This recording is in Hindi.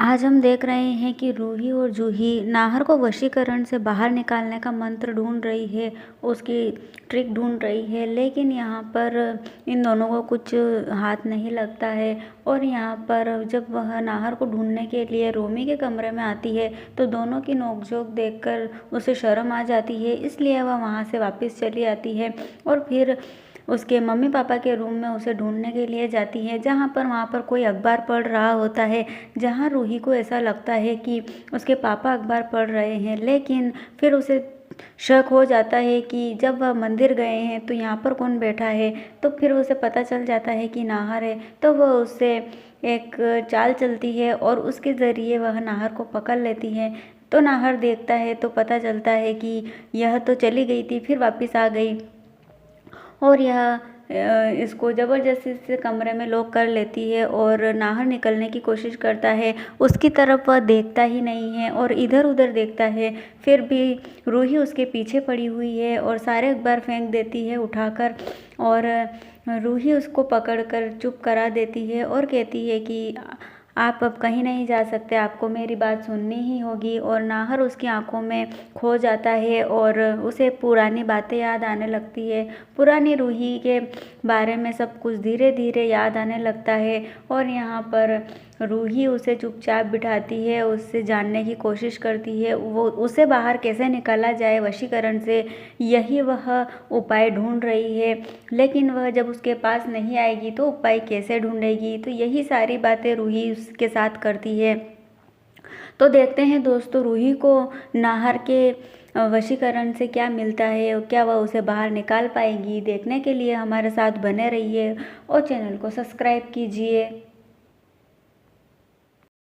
आज हम देख रहे हैं कि रूही और जूही नाहर को वशीकरण से बाहर निकालने का मंत्र ढूंढ रही है, उसकी ट्रिक ढूंढ रही है। लेकिन यहाँ पर इन दोनों को कुछ हाथ नहीं लगता है। और यहाँ पर जब वह नाहर को ढूंढने के लिए रोमी के कमरे में आती है तो दोनों की नोकझोंक देखकर उसे शर्म आ जाती है, इसलिए वह वहाँ से वापस चली आती है और फिर उसके मम्मी पापा के रूम में उसे ढूंढने के लिए जाती है, जहाँ पर वहाँ पर कोई अखबार पढ़ रहा होता है। जहाँ रूही को ऐसा लगता है कि उसके पापा अखबार पढ़ रहे हैं, लेकिन फिर उसे शक हो जाता है कि जब वह मंदिर गए हैं तो यहाँ पर कौन बैठा है। तो फिर उसे पता चल जाता है कि नाहर है, तो वह उससे एक चाल चलती है और उसके ज़रिए वह नाहर को पकड़ लेती है। तो नाहर देखता है तो पता चलता है कि यह तो चली गई थी, फिर वापस आ गई और यह इसको ज़बरदस्ती से कमरे में लॉक कर लेती है और नाहर निकलने की कोशिश करता है। उसकी तरफ वह देखता ही नहीं है और इधर उधर देखता है, फिर भी रूही उसके पीछे पड़ी हुई है और सारे अखबार फेंक देती है उठाकर। और रूही उसको पकड़कर चुप करा देती है और कहती है कि आप अब कहीं नहीं जा सकते, आपको मेरी बात सुननी ही होगी। और नाहर उसकी आंखों में खो जाता है और उसे पुरानी बातें याद आने लगती है। पुरानी रूही के बारे में सब कुछ धीरे धीरे याद आने लगता है और यहाँ पर रूही उसे चुपचाप बिठाती है, उससे जानने की कोशिश करती है वो उसे बाहर कैसे निकाला जाए वशीकरण से, यही वह उपाय ढूंढ रही है। लेकिन वह जब उसके पास नहीं आएगी तो उपाय कैसे ढूंढेगी, तो यही सारी बातें रूही उसके साथ करती है। तो देखते हैं दोस्तों, रूही को नाहर के वशीकरण से क्या मिलता है और क्या वह उसे बाहर निकाल पाएगी। देखने के लिए हमारे साथ बने रहिए और चैनल को सब्सक्राइब कीजिए।